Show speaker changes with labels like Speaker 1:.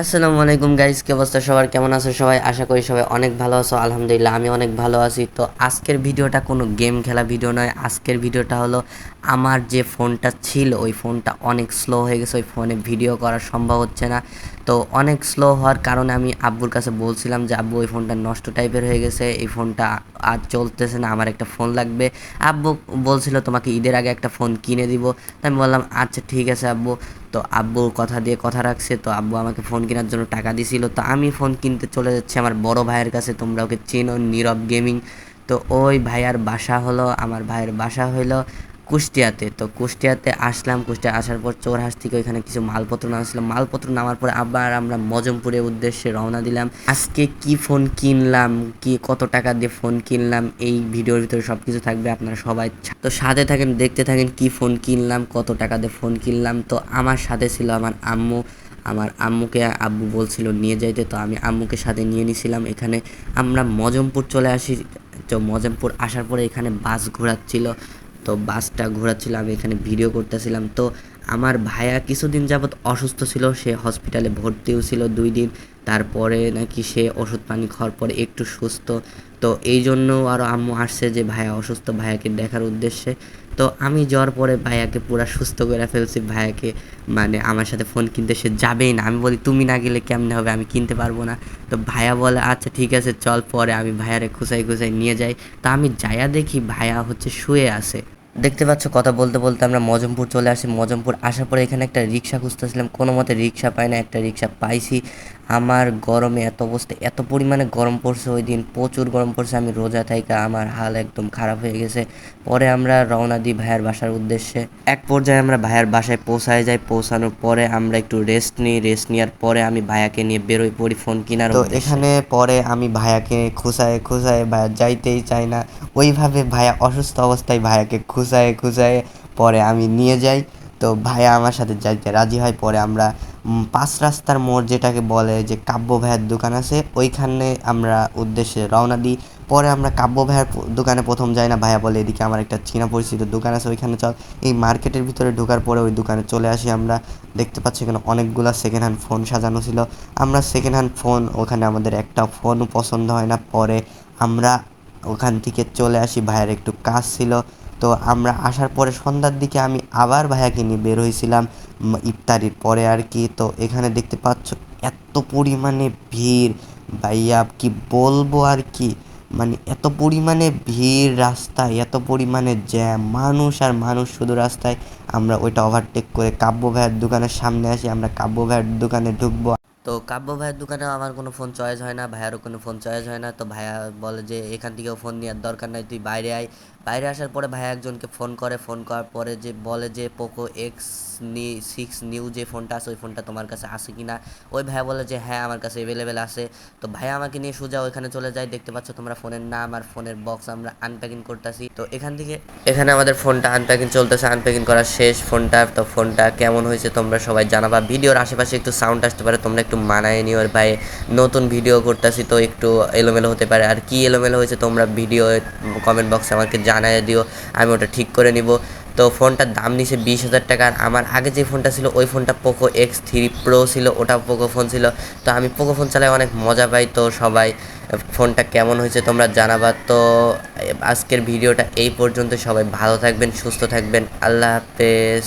Speaker 1: আসসালামু আলাইকুম গাইস, কি অবস্থা সবার? কেমন আছো সবাই? আশা করি সবাই অনেক ভালো আছো। আলহামদুলিল্লাহ আমি অনেক ভালো আছি। তো আজকের ভিডিওটা কোনো গেম খেলা ভিডিও নয়। আজকের ভিডিওটা হলো আমার যে ফোনটা ছিল ওই ফোনটা অনেক স্লো হয়ে গেছে, ওই ফোনে ভিডিও করা সম্ভব হচ্ছে না। তো অনেক স্লো হওয়ার কারণে আমি আব্বুর কাছে বলছিলাম যে আব্বু ওই ফোনটা নষ্ট টাইপের হয়ে গেছে, এই ফোনটা আর চলতেছে না, আমার একটা ফোন লাগবে। আব্বু বলছিল তোমাকে ঈদের আগে একটা ফোন কিনে দিব। তো আমি বললাম আচ্ছা ঠিক আছে আব্বু। তো আব্বু কথা দিয়ে কথা রাখছে, তো আব্বু আমাকে ফোন কেনার জন্য টাকা দিছিল। তো আমি ফোন কিনতে চলে যাচ্ছি আমার বড় ভাইয়ের কাছে, তোমরা ওকে চেনো, নীরব গেমিং। তো ওই ভাইয়ার বাসা হলো, আমার ভাইয়ের বাসা হইলো কুষ্টিয়াতে। তো কুষ্টিয়াতে আসলাম, কুষ্টিয়া আসার পর চোরহাট থেকে ওইখানে কিছু মালপত্র নামাচ্ছিলাম, মালপত্র নামার পরে আবার আমরা মজমপুরের উদ্দেশ্যে রওনা দিলাম। আজকে কি ফোন কিনলাম, কি কত টাকা দিয়ে ফোন কিনলাম, এই ভিডিওর ভিতরে সব কিছু থাকবে, আপনারা সবাই তো সাথে থাকেন, দেখতে থাকেন কি ফোন কিনলাম, কত টাকা দিয়ে ফোন কিনলাম। তো আমার সাথে ছিল আমার আম্মু, আমার আম্মুকে আব্বু বলছিল নিয়ে যাইতে, তো আমি আম্মুকে সাথে নিয়ে নিছিলাম। এখানে আমরা মজমপুর চলে আসি। তো মজমপুর আসার পরে এখানে বাস ঘোরাচ্ছিল, তো বাসটা ঘোরাচ্ছিল, আমি এখানে ভিডিও করতেছিলাম। তো আমার ভাইয়া কিছুদিন যাবৎ অসুস্থ ছিল, সে হসপিটালে ভর্তিও ছিল 2 দিন। তারপরে নাকি সে ওষুধ পানি খাওয়ার পরে একটু সুস্থ। তো এই জন্য আরও আম্মু আসছে যে ভাইয়া অসুস্থ, ভাইয়াকে দেখার উদ্দেশ্যে। তো আমি যাওয়ার পরে ভাইয়াকে পুরা সুস্থ করে ফেলছি, ভাইয়াকে মানে আমার সাথে ফোন কিনতে সে যাবেই না। আমি বলি তুমি না গেলে কেমনে হবে, আমি কিনতে পারবো না। তো ভাইয়া বলে আচ্ছা ঠিক আছে চল, পরে আমি ভাইয়ারে খুঁচাই খুঁচাই নিয়ে যাই। তা আমি যাইয়া দেখি ভাইয়া হচ্ছে শুয়ে আছে। দেখতে পাচ্ছ, কথা বলতে বলতে আমরা মজমপুর চলে আসি। মজমপুর আসার পরে এখানে একটা রিক্সা খুঁজতেছিলাম, কোনো মতে রিক্সা পাই না, একটা রিক্সা পাইছি। আমার গরমে এত অবস্থা, এত পরিমাণে গরম পড়ছে, ওই দিন প্রচুর গরম পড়ছে, আমি রোজা থাইকা আমার হাল একদম খারাপ হয়ে গেছে। পরে আমরা রওনা দিই ভাইয়ের বাসার উদ্দেশ্যে। এক পর্যায়ে আমরা ভাইয়ের বাসায় পৌঁছায় যাই, পৌঁছানোর পরে আমরা একটু রেস্ট নিই, রেস্ট নেওয়ার পরে আমি ভাইয়াকে নিয়ে বেরোই পড়ি ফোন কেনার তো উদ্দেশ্যে। এখানে পরে আমি ভাইয়াকে খুঁচায় খুঁচায়, ভাইয়া যাইতেই চাই না, ওইভাবে ভাইয়া অসুস্থ অবস্থায় ভাইয়াকে খুঁচায় খুঁচায় পরে আমি নিয়ে যাই। তো ভাইয়া আমার সাথে যাইতে রাজি হয়। পরে আমরা 5 রাস্তার মোড় যেটাকে বলে, যে কাব্য ভাইয়ের দোকান আছে, ওইখানে আমরা উদ্দেশ্যে রওনা দিই। পরে আমরা কাব্য ভাইয়ের দোকানে প্রথম যাই না, ভাইয়া বলে এদিকে আমার একটা চীনা পরিচিত দোকান আছে, ওইখানে চল। এই মার্কেটের ভিতরে ঢোকার পরে ওই দোকানে চলে আসি আমরা। দেখতে পাচ্ছি এখানে অনেকগুলো সেকেন্ড হ্যান্ড ফোন সাজানো ছিল। আমরা সেকেন্ড হ্যান্ড ফোন, ওখানে আমাদের একটা ফোনও পছন্দ হয় না। পরে আমরা ওখান থেকে চলে আসি, ভাইয়ের একটু কাজ ছিল। তো আমরা আসার পরে সন্ধ্যার দিকে আমি আবার ভাইয়াকে নিয়ে বের হয়েছিলাম ইফতারির পরে আর কি। তো এখানে দেখতে পাচ্ছ এত পরিমাণে ভিড়, ভাইয়া কি বলবো আর কি, মানে এত পরিমাণে ভিড় রাস্তায়, এত পরিমাণে জ্যাম, মানুষ আর মানুষ শুধু রাস্তায়। আমরা ওইটা ওভারটেক করে কাব্য ভাইয়ের দোকানের সামনে আসি, আমরা কাব্য ভাইয়ের দোকানে ঢুকবো। তো কাব্য ভাইয়ের দোকানে আমার কোনো ফোন চয়েস হয় না, ভাইয়ারও কোনো ফোন চয়েস হয় না। তো ভাইয়া বলে যে এখান থেকেও ফোন নেওয়ার দরকার নাই, তুই বাইরে আয়। বাইরে আসার পরে ভাইয়া একজনকে ফোন করে, ফোন করার পরে যে বলে যে পোকো X6 নিউ যে ফোনটা আছে ওই ফোনটা তোমার কাছে আছে কি না। ওই ভাইয়া বলে যে হ্যাঁ আমার কাছে অ্যাভেলেবেল আছে। তো ভাইয়া আমাকে নিয়ে সোজা ওইখানে চলে যায়। দেখতে পাচ্ছ তোমরা ফোনের নাম আর ফোনের বক্স আমরা আনপ্যাকিং করতেছি। তো এখান থেকে এখানে আমাদের ফোনটা আনপ্যাকিং চলতেছে, আনপ্যাকিং করা শেষ ফোনটা। তো ফোনটা কেমন হয়েছে তোমরা সবাই জানাবা। ভিডিওর আশেপাশে একটু সাউন্ড আসতে পারে, তোমরা একটু মানায় নিও। ভাই নতুন ভিডিও করতেছি তো একটু এলোমেলো হতে পারে, আর কি এলোমেলো হয়েছে তোমরা ভিডিও কমেন্ট বক্সে আমাকে জানায় দিও, আমি ওটা ঠিক করে নিব। তো ফোনটার দাম নিছে 20,000 টাকা। আর আমার আগে যে ফোনটা ছিল ওই ফোনটা পোকো X3 Pro ছিল, ওটা পোকো ফোন ছিল। তো আমি পোকো ফোন চালাই অনেক মজা পাই। তো সবাই ফোনটা কেমন হয়েছে তোমরা জানাবা। তো আজকের ভিডিওটা এই পর্যন্ত, সবাই ভালো থাকবেন, সুস্থ থাকবেন, আল্লাহ হাফেজ।